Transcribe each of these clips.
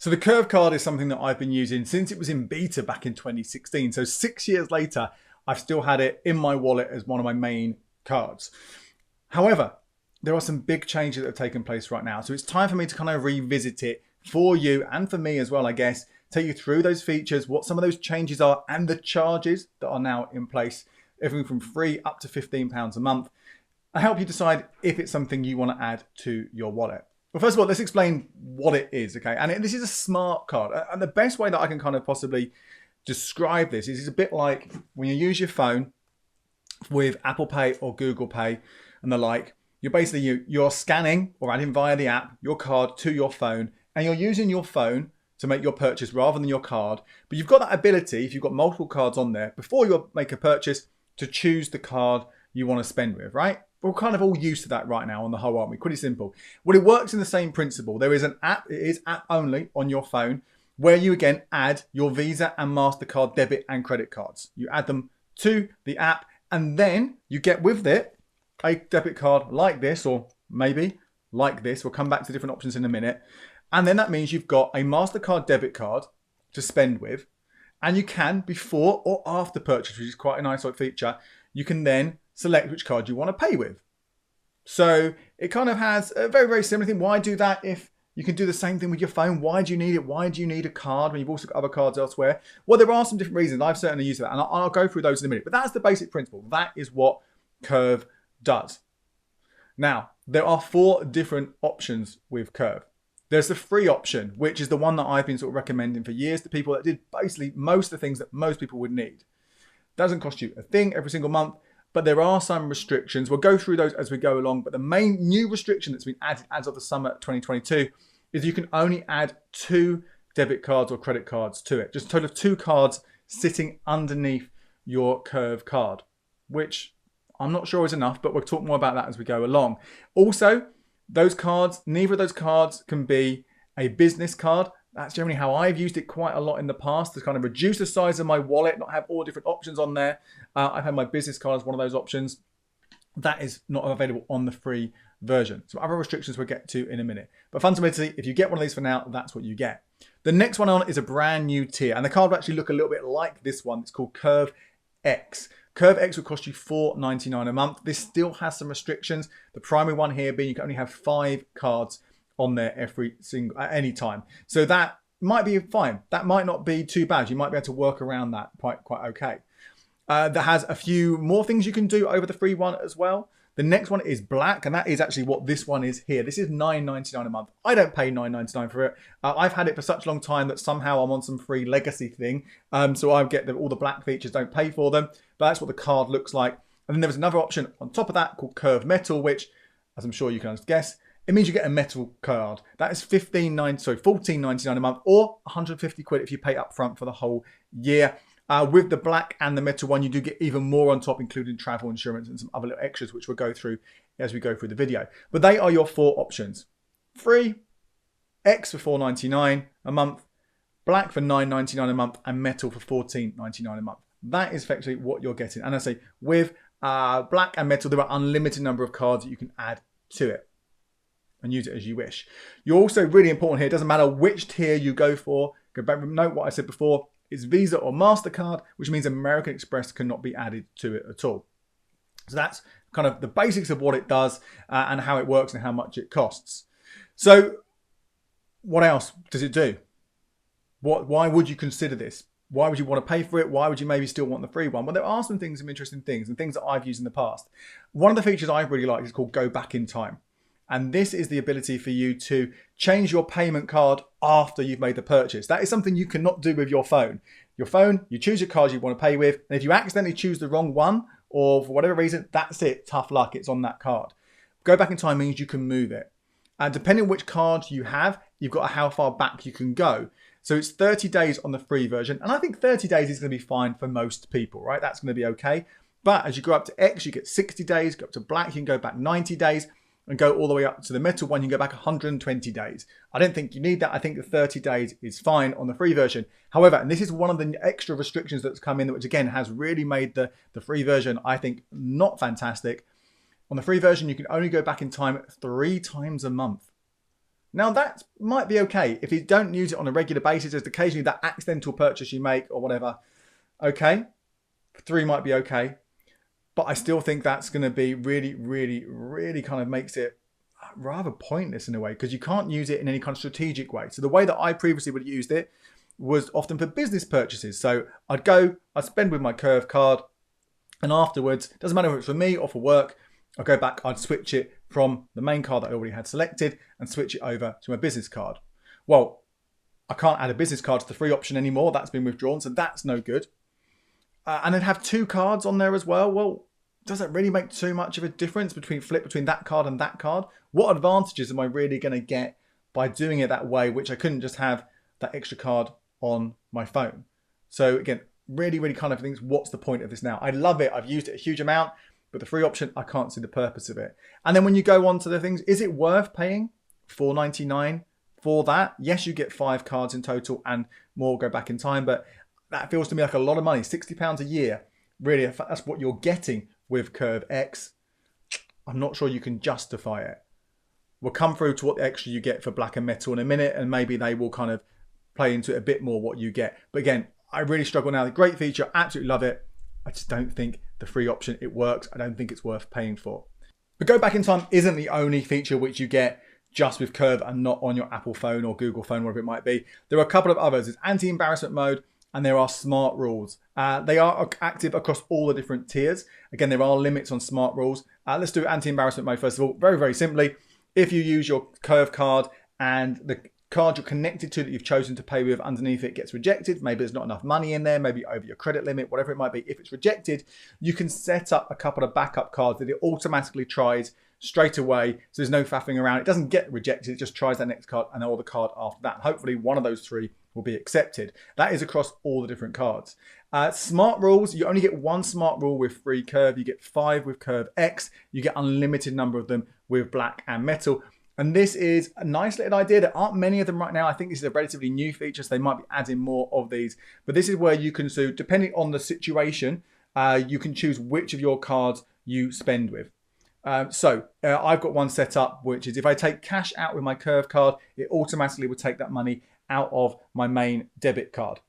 So the Curve card is something that I've been using since it was in beta back in 2016. So 6 years later, I've still had it in my wallet as one of my main cards. However, there are some big changes that have taken place right now. So it's time for me to kind of revisit it for you and for me as well, I guess, take you through those features, what some of those changes are and the charges that are now in place, everything from free up to £15 a month. I help you decide if it's something you want to add to your wallet. Well, first of all, let's explain what it is, okay? And this is a smart card. And the best way that I can kind of possibly describe this is it's a bit like when you use your phone with Apple Pay or Google Pay and the like, you're scanning or adding via the app your card to your phone, and you're using your phone to make your purchase rather than your card. But you've got that ability, if you've got multiple cards on there, before you make a purchase, to choose the card you want to spend with, right? We're kind of all used to that right now on the whole, aren't we? Pretty simple. Well, it works in the same principle. There is an app, it is app only on your phone, where you again add your Visa and MasterCard debit and credit cards. You add them to the app, and then you get with it a debit card like this, or maybe like this. We'll come back to different options in a minute. And then that means you've got a MasterCard debit card to spend with, and you can, before or after purchase, which is quite a nice feature, you can then select which card you want to pay with. So it kind of has a very, very similar thing. Why do that if you can do the same thing with your phone? Why do you need it? Why do you need a card when you've also got other cards elsewhere? Well, there are some different reasons. I've certainly used that, and I'll go through those in a minute. But that's the basic principle. That is what Curve does. Now, there are 4 different options with Curve. There's the free option, which is the one that I've been sort of recommending for years to people that did basically most of the things that most people would need. Doesn't cost you a thing every single month, but there are some restrictions. We'll go through those as we go along, but the main new restriction that's been added as of the summer 2022 is you can only add 2 debit cards or credit cards to it. Just a total of 2 cards sitting underneath your Curve card, which I'm not sure is enough, but we'll talk more about that as we go along. Also, those cards, neither of those cards can be a business card. That's generally how I've used it quite a lot in the past, to kind of reduce the size of my wallet, not have all different options on there. I've had my business card as one of those options. That is not available on the free version. Some other restrictions we'll get to in a minute. But fundamentally, if you get one of these for now, that's what you get. The next one on is a brand new tier, and the card will actually look a little bit like this one. It's called Curve X. Curve X will cost you $4.99 a month. This still has some restrictions. The primary one here being you can only have 5 cards on there at any time. So that might be fine. That might not be too bad. You might be able to work around that quite okay. That has a few more things you can do over the free one as well. The next one is black, and that is actually what this one is here. This is $9.99 a month. I don't pay $9.99 for it. I've had it for such a long time that somehow I'm on some free legacy thing. So I get all the black features, don't pay for them. But that's what the card looks like. And then there was another option on top of that called Curve Metal, which, as I'm sure you can guess, it means you get a metal card. That is $14.99 a month, or 150 quid if you pay up front for the whole year. With the black and the metal one, you do get even more on top, including travel insurance and some other little extras, which we'll go through as we go through the video. But they are your 4 options. Free, X for $4.99 a month, black for $9.99 a month, and metal for $14.99 a month. That is effectively what you're getting. And I say, with black and metal, there are unlimited number of cards that you can add to it and use it as you wish. You're also really important here. It doesn't matter which tier you go for. Go back, note what I said before. It's Visa or MasterCard, which means American Express cannot be added to it at all. So that's kind of the basics of what it does and how it works and how much it costs. So what else does it do? Why would you consider this? Why would you want to pay for it? Why would you maybe still want the free one? Well, there are some interesting things and things that I've used in the past. One of the features I really like is called Go Back in Time. And this is the ability for you to change your payment card after you've made the purchase. That is something you cannot do with your phone. Your phone, you choose your card you want to pay with. And if you accidentally choose the wrong one, or for whatever reason, that's it. Tough luck. It's on that card. Go back in time means you can move it. And depending on which card you have, you've got how far back you can go. So it's 30 days on the free version. And I think 30 days is going to be fine for most people, right? That's going to be okay. But as you go up to X, you get 60 days. Go up to black, you can go back 90 days. And go all the way up to the metal one, you can go back 120 days. I don't think you need that. I think the 30 days is fine on the free version. However, and this is one of the extra restrictions that's come in, which again has really made the free version, I think, not fantastic. On the free version, you can only go back in time 3 times a month. Now that might be okay. If you don't use it on a regular basis, just occasionally that accidental purchase you make or whatever, okay, 3 might be okay. But I still think that's going to be really kind of makes it rather pointless in a way, because you can't use it in any kind of strategic way. So the way that I previously would have used it was often for business purchases. So I'd spend with my Curve card, and afterwards, doesn't matter if it's for me or for work, I'd go back, I'd switch it from the main card that I already had selected and switch it over to my business card. Well, I can't add a business card to the free option anymore. That's been withdrawn, so that's no good. And then have 2 cards on there as well. Well, does it really make too much of a difference between that card and that card? What advantages am I really going to get by doing it that way, which I couldn't just have that extra card on my phone? So again, really kind of thinks, what's the point of this now? I love it. I've used it a huge amount, but the free option, I can't see the purpose of it. And then when you go on to the things, is it worth paying $4.99 for that? Yes, you get 5 cards in total and more go back in time, but that feels to me like a lot of money. £60 a year, really, if that's what you're getting with Curve X. I'm not sure you can justify it. We'll come through to what extra you get for Black and Metal in a minute, and maybe they will kind of play into it a bit more what you get. But again, I really struggle now. The great feature, absolutely love it. I just don't think the free option, it works. I don't think it's worth paying for. But Go Back in Time isn't the only feature which you get just with Curve and not on your Apple phone or Google phone, whatever it might be. There are a couple of others. There's anti-embarrassment mode, and there are smart rules. They are active across all the different tiers. Again, there are limits on smart rules. Let's do anti-embarrassment mode first of all. Very simply, if you use your Curve card and the card you're connected to that you've chosen to pay with underneath it gets rejected, maybe there's not enough money in there, maybe over your credit limit, whatever it might be, if it's rejected, you can set up a couple of backup cards that it automatically tries straight away. So there's no faffing around. It doesn't get rejected. It just tries that next card and all the card after that. Hopefully one of those 3 will be accepted. That is across all the different cards. Smart rules, you only get 1 smart rule with free Curve. You get 5 with Curve X. You get unlimited number of them with Black and Metal. And this is a nice little idea. There aren't many of them right now. I think this is a relatively new feature, so they might be adding more of these. But this is where you can, so depending on the situation, you can choose which of your cards you spend with. I've got one set up, which is if I take cash out with my Curve card, it automatically will take that money out of my main debit card.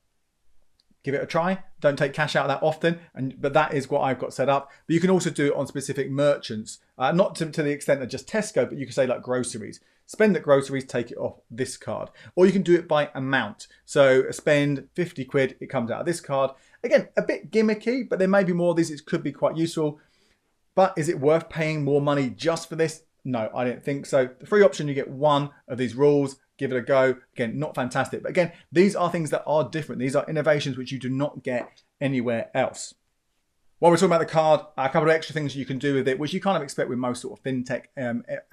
Give it a try. Don't take cash out that often, but that is what I've got set up. But you can also do it on specific merchants, not to the extent of just Tesco, but you can say like groceries. Spend at groceries, take it off this card. Or you can do it by amount. So spend 50 quid, it comes out of this card. Again, a bit gimmicky, but there may be more of these. It could be quite useful. But is it worth paying more money just for this? No, I don't think so. The free option, you get 1 of these rules. Give it a go. Again, not fantastic. But again, these are things that are different. These are innovations which you do not get anywhere else. While we're talking about the card, a couple of extra things you can do with it, which you kind of expect with most sort of fintech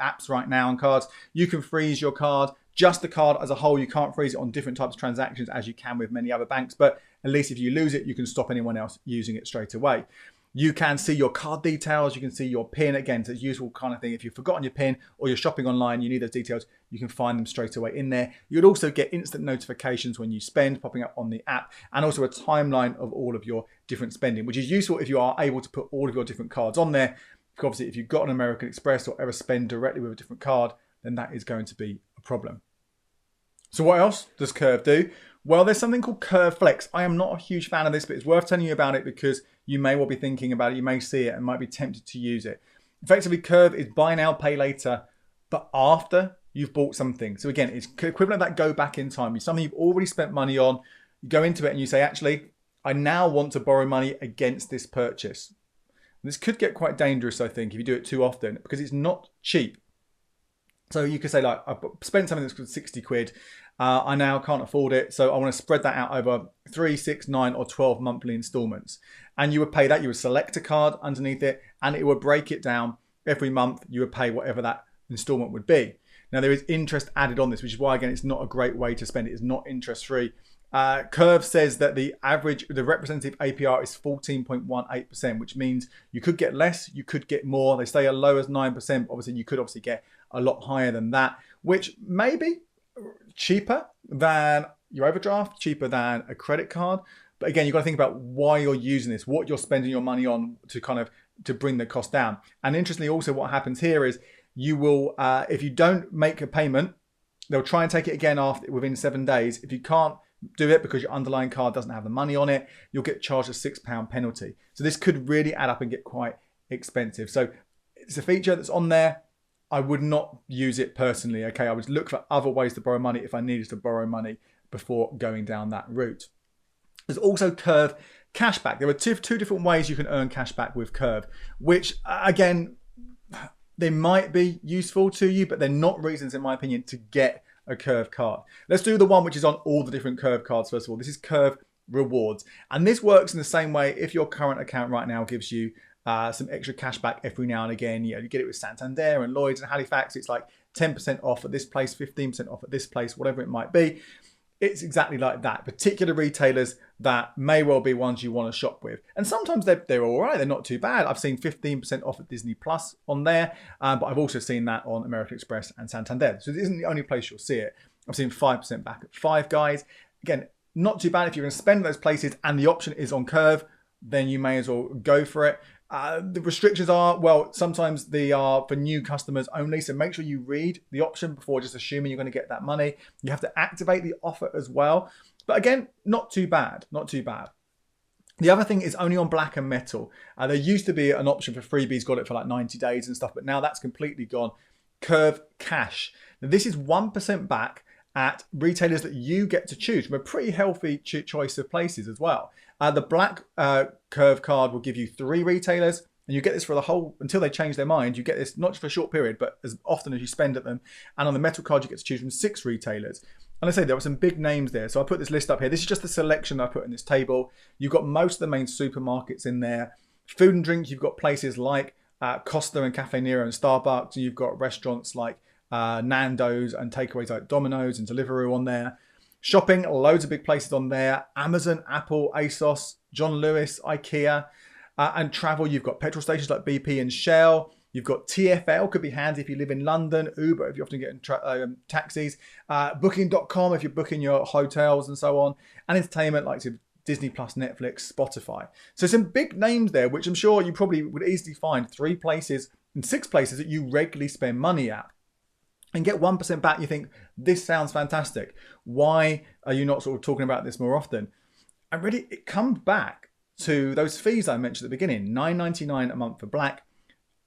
apps right now on cards. You can freeze your card, just the card as a whole. You can't freeze it on different types of transactions as you can with many other banks. But at least if you lose it, you can stop anyone else using it straight away. You can see your card details. You can see your PIN. Again, so it's a useful kind of thing. If you've forgotten your PIN or you're shopping online, you need those details, you can find them straight away in there. You'd also get instant notifications when you spend popping up on the app, and also a timeline of all of your different spending, which is useful if you are able to put all of your different cards on there. Because obviously, if you've got an American Express or ever spend directly with a different card, then that is going to be a problem. So what else does Curve do? Well, there's something called Curve Flex. I am not a huge fan of this, but it's worth telling you about it because you may well be thinking about it. You may see it and might be tempted to use it. Effectively, Curve is buy now, pay later, but after you've bought something. So again, it's equivalent of that Go Back in Time. It's something you've already spent money on. You go into it and you say, actually, I now want to borrow money against this purchase. And this could get quite dangerous, I think, if you do it too often, because it's not cheap. So you could say, like, I've spent something that's 60 quid. I now can't afford it, so I want to spread that out over 3, 6, 9 or 12 monthly installments. And you would pay that, you would select a card underneath it, and it would break it down every month. You would pay whatever that installment would be. Now there is interest added on this, which is why, again, it's not a great way to spend it. It's not interest free. Curve says that the representative APR is 14.18%, which means you could get less, you could get more. They say as low as 9%. Obviously, you could get a lot higher than that, which may be cheaper than your overdraft, cheaper than a credit card. But again, you've got to think about why you're using this, what you're spending your money on to bring the cost down. And interestingly, also what happens here is you will, if you don't make a payment They'll try and take it again within 7 days. If you can't do it because your underlying card doesn't have the money on it, you'll get charged a £6 penalty. So this could really add up and get quite expensive. So it's a feature that's on there. I would not use it personally, okay? I would look for other ways to borrow money if I needed to borrow money before going down that route. There's also Curve Cashback. There are two different ways you can earn cashback with Curve, which again, they might be useful to you, but they're not reasons, in my opinion, to get a Curve card. Let's do the one which is on all the different Curve cards first of all. This is Curve Rewards. And this works in the same way if your current account right now gives you some extra cashback every now and again. You get it with Santander and Lloyds and Halifax. It's like 10% off at this place, 15% off at this place, whatever it might be. It's exactly like that. Particular retailers that may well be ones you want to shop with. And sometimes they're all right. They're not too bad. I've seen 15% off at Disney Plus on there, but I've also seen that on American Express and Santander. So this isn't the only place you'll see it. I've seen 5% back at Five Guys. Again, not too bad. If you're going to spend those places and the option is on Curve, then you may as well go for it. The restrictions are, well, sometimes they are for new customers only. So make sure you read the option before just assuming you're going to get that money. You have to activate the offer as well. But again, not too bad, not too bad. The other thing is only on Black and Metal. There used to be an option for freebies, got it for like 90 days and stuff, but now that's completely gone. Curve Cash. Now this is 1% back at retailers that you get to choose from a pretty healthy choice of places as well. The Black Curve card will give you 3 retailers, and you get this for the whole, until they change their mind. You get this not just for a short period, but as often as you spend at them. And on the Metal card, you get to choose from 6 retailers. And I say there were some big names there. So I put this list up here. This is just the selection I put in this table. You've got most of the main supermarkets in there. Food and drink, you've got places like Costa and Cafe Nero and Starbucks. And you've got restaurants like Nando's and takeaways like Domino's and Deliveroo on there. Shopping, loads of big places on there. Amazon, Apple, ASOS, John Lewis, IKEA. And travel, you've got petrol stations like BP and Shell. You've got TfL, could be handy if you live in London. Uber, if you often get in taxis. Booking.com, if you're booking your hotels and so on. And entertainment like Disney Plus, Netflix, Spotify. So some big names there, which I'm sure you probably would easily find 3 places and 6 places that you regularly spend money at. And get 1% back, you think, this sounds fantastic. Why are you not sort of talking about this more often? And really, it comes back to those fees I mentioned at the beginning. $9.99 a month for Black,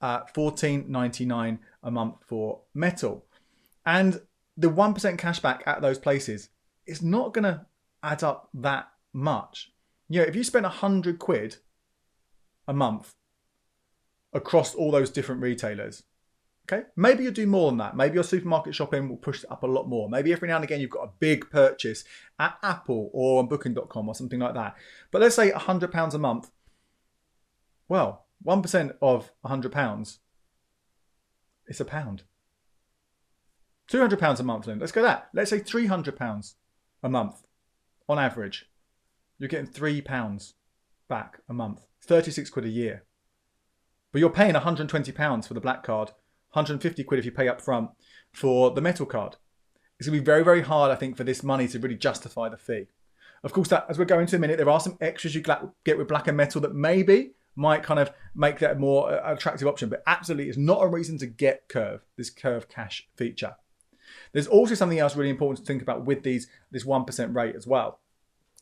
$14.99 a month for Metal. And the 1% cashback at those places is not going to add up that much. You know, if you spend 100 quid a month across all those different retailers, okay, maybe you'll do more than that. Maybe your supermarket shopping will push it up a lot more. Maybe every now and again you've got a big purchase at Apple or on Booking.com or something like that. But let's say £100 a month. Well, 1% of £100, it's £1. £200 a month then. Let's go that. Let's say £300 a month on average. You're getting £3 back a month. 36 quid a year. But you're paying £120 for the Black card. 150 quid if you pay up front for the Metal card. It's going to be very, very hard, I think, for this money to really justify the fee. Of course, that, as we're going to in a minute, there are some extras you get with Black and Metal that maybe might kind of make that a more attractive option, but absolutely it's not a reason to get Curve, this Curve Cash feature. There's also something else really important to think about with this 1% rate as well.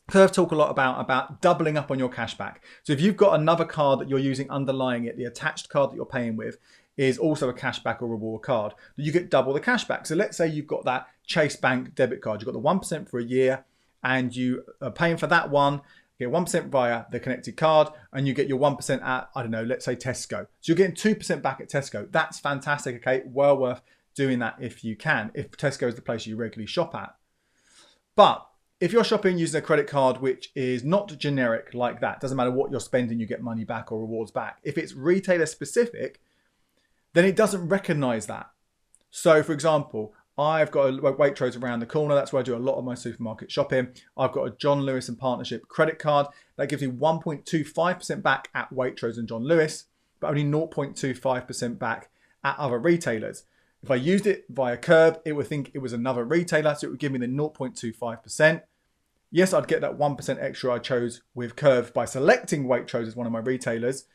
Curve talk a lot about doubling up on your cashback. So if you've got another card that you're using underlying it, the attached card that you're paying with is also a cashback or reward card, you get double the cashback. So let's say you've got that Chase Bank debit card. You've got the 1% for a year and you are paying for that one, you get 1% via the connected card and you get your 1% at, I don't know, let's say Tesco. So you're getting 2% back at Tesco. That's fantastic, okay? Well worth doing that if you can, if Tesco is the place you regularly shop at. But if you're shopping using a credit card which is not generic like that, doesn't matter what you're spending, you get money back or rewards back. If it's retailer specific, then it doesn't recognize that. So for example, I've got a Waitrose around the corner. That's where I do a lot of my supermarket shopping. I've got a John Lewis and Partnership credit card that gives me 1.25% back at Waitrose and John Lewis, but only 0.25% back at other retailers. If I used it via Curve, it would think it was another retailer, so it would give me the 0.25%. Yes, I'd get that 1% extra I chose with Curve by selecting Waitrose as one of my retailers,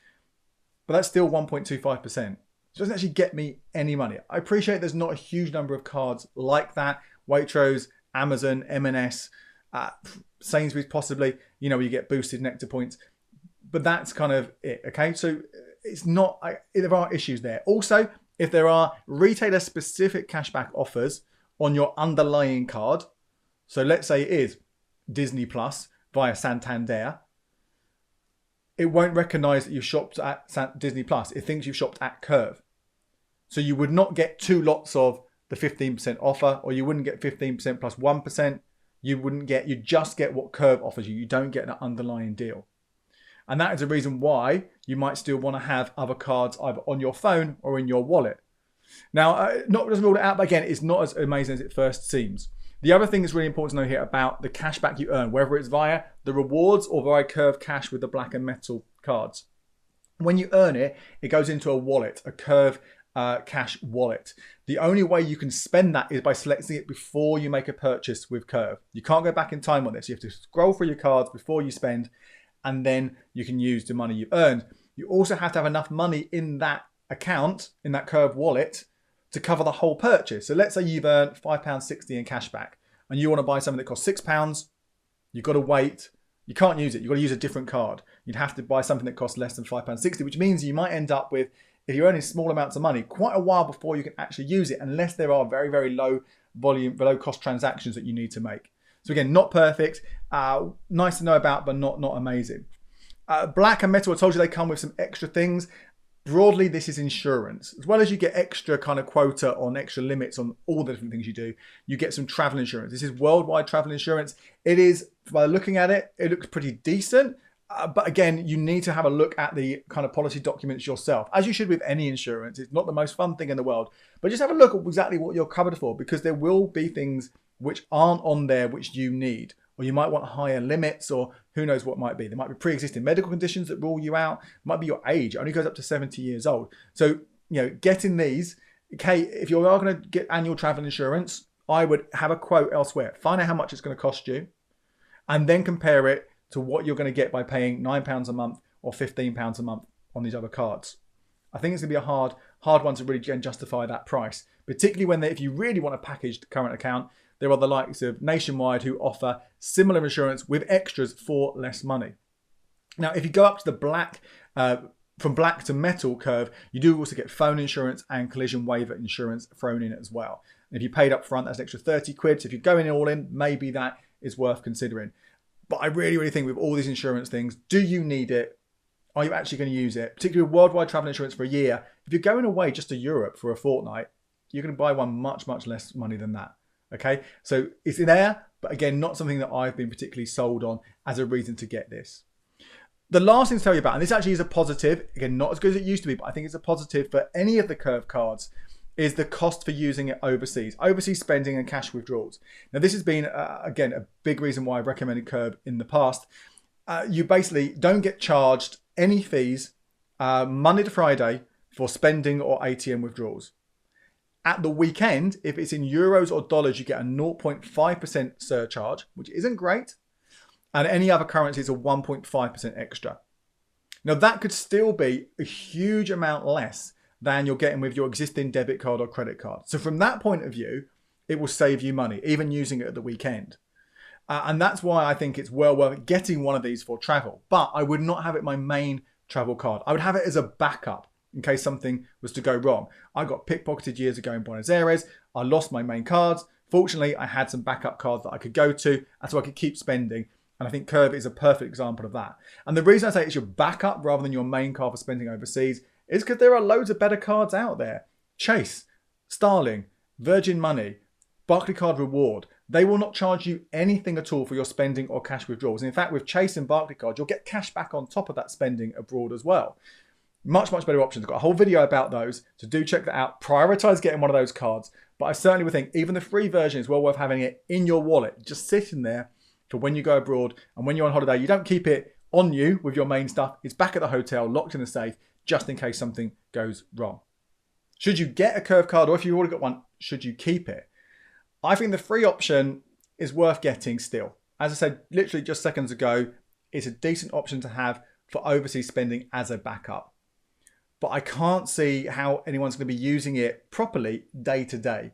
but that's still 1.25%. It doesn't actually get me any money. I appreciate there's not a huge number of cards like that Waitrose, Amazon, M&S, Sainsbury's possibly, you know, where you get boosted Nectar points. But that's kind of it, okay? So it's not, there are issues there. Also, if there are retailer-specific cashback offers on your underlying card, so let's say it is Disney Plus via Santander, it won't recognize that you've shopped at Disney Plus. It thinks you've shopped at Curve. So you would not get two lots of the 15% offer, or you wouldn't get 15% plus 1%. You just get what Curve offers you. You don't get an underlying deal. And that is the reason why you might still want to have other cards either on your phone or in your wallet. Now, not just rule it out, but again, it's not as amazing as it first seems. The other thing that's really important to know here about the cashback you earn, whether it's via the rewards or via Curve Cash with the black and metal cards. When you earn it, it goes into a wallet, a Curve Cash wallet. The only way you can spend that is by selecting it before you make a purchase with Curve. You can't go back in time on this. You have to scroll through your cards before you spend, and then you can use the money you've earned. You also have to have enough money in that account, in that Curve wallet, to cover the whole purchase. So let's say you've earned £5.60 in cashback and you want to buy something that costs £6. You've got to wait. You can't use it. You've got to use a different card. You'd have to buy something that costs less than £5.60, which means you might end up with, if you're earning small amounts of money, quite a while before you can actually use it, unless there are very, very low volume, low cost transactions that you need to make. So again, not perfect, nice to know about, but not amazing. Black and metal, I told you they come with some extra things. Broadly, this is insurance. As well as you get extra kind of quota on extra limits on all the different things you do, you get some travel insurance. This is worldwide travel insurance. It is, by looking at it, it looks pretty decent. But again, you need to have a look at the kind of policy documents yourself, as you should with any insurance. It's not the most fun thing in the world, but just have a look at exactly what you're covered for, because there will be things which aren't on there which you need, or you might want higher limits, or who knows what might be. There might be pre-existing medical conditions that rule you out. It might be your age. It only goes up to 70 years old. So, you know, getting these, okay, if you are going to get annual travel insurance, I would have a quote elsewhere. Find out how much it's going to cost you, and then compare it to what you're going to get by paying £9 a month or £15 a month on these other cards. I think it's going to be a hard one to really justify that price, particularly when if you really want a packaged current account, there are the likes of Nationwide who offer similar insurance with extras for less money. Now, if you go up to the black, from black to metal curve, you do also get phone insurance and collision waiver insurance thrown in as well. And if you paid up front, that's an extra 30 quid. So if you're going all in, maybe that is worth considering. But I really, really think with all these insurance things, do you need it? Are you actually going to use it? Particularly with worldwide travel insurance for a year. If you're going away just to Europe for a fortnight, you're going to buy one much, much less money than that. Okay, so it's there, but again, not something that I've been particularly sold on as a reason to get this. The last thing to tell you about, and this actually is a positive, again, not as good as it used to be, but I think it's a positive for any of the Curve cards, is the cost for using it overseas spending and cash withdrawals. Now, this has been, again, a big reason why I've recommended Curve in the past. You basically don't get charged any fees Monday to Friday for spending or ATM withdrawals. At the weekend, if it's in euros or dollars, you get a 0.5% surcharge, which isn't great. And any other currency is a 1.5% extra. Now, that could still be a huge amount less than you're getting with your existing debit card or credit card. So from that point of view, it will save you money, even using it at the weekend. And that's why I think it's well worth getting one of these for travel. But I would not have it my main travel card. I would have it as a backup in case something was to go wrong. I got pickpocketed years ago in Buenos Aires. I lost my main cards. Fortunately, I had some backup cards that I could go to, and so I could keep spending. And I think Curve is a perfect example of that. And the reason I say it's your backup rather than your main card for spending overseas is because there are loads of better cards out there. Chase, Starling, Virgin Money, Barclaycard Reward. They will not charge you anything at all for your spending or cash withdrawals. And in fact, with Chase and Barclaycard, you'll get cash back on top of that spending abroad as well. Much, much better options. I've got a whole video about those, so do check that out. Prioritize getting one of those cards. But I certainly would think even the free version is well worth having it in your wallet, just sitting there for when you go abroad and when you're on holiday. You don't keep it on you with your main stuff. It's back at the hotel, locked in the safe, just in case something goes wrong. Should you get a Curve card, or if you've already got one, should you keep it? I think the free option is worth getting still. As I said literally just seconds ago, it's a decent option to have for overseas spending as a backup. But I can't see how anyone's going to be using it properly day to day.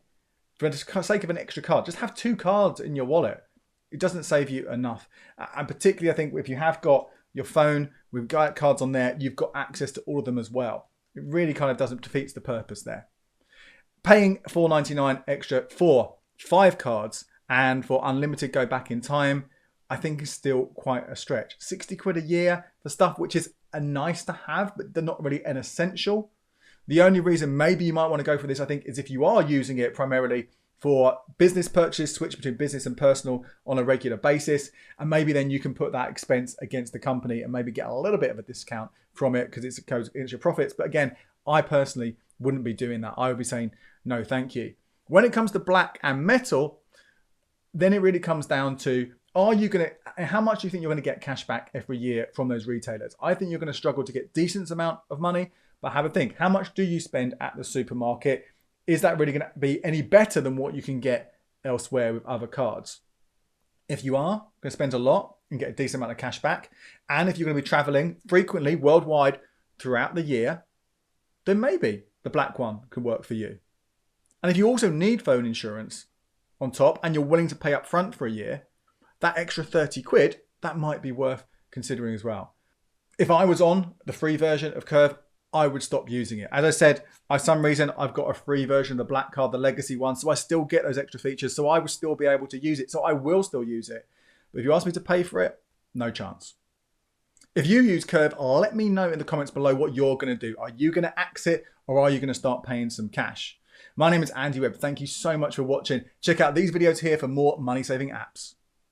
for the sake of an extra card. Just have 2 cards in your wallet. It doesn't save you enough. And particularly, I think if you have got your phone with cards on there, you've got access to all of them as well. It really kind of defeats the purpose there. Paying $4.99 extra for 5 cards and for unlimited go back in time, I think is still quite a stretch. 60 quid a year for stuff which is a nice to have, but they're not really an essential. The only reason maybe you might want to go for this, I think, is if you are using it primarily for business purchase, switch between business and personal on a regular basis. And maybe then you can put that expense against the company and maybe get a little bit of a discount from it because it goes against your profits. But again, I personally wouldn't be doing that. I would be saying, no, thank you. When it comes to black and metal, then it really comes down to, how much do you think you're going to get cash back every year from those retailers? I think you're going to struggle to get decent amount of money, but have a think. How much do you spend at the supermarket? Is that really going to be any better than what you can get elsewhere with other cards? If you are going to spend a lot and get a decent amount of cash back, and if you're going to be traveling frequently worldwide throughout the year, then maybe the black one could work for you. And if you also need phone insurance on top and you're willing to pay up front for a year, that extra 30 quid, that might be worth considering as well. If I was on the free version of Curve, I would stop using it. As I said, for some reason, I've got a free version of the black card, the legacy one, so I still get those extra features, so I would still be able to use it. So I will still use it. But if you ask me to pay for it, no chance. If you use Curve, let me know in the comments below what you're going to do. Are you going to axe it, or are you going to start paying some cash? My name is Andy Webb. Thank you so much for watching. Check out these videos here for more money-saving apps.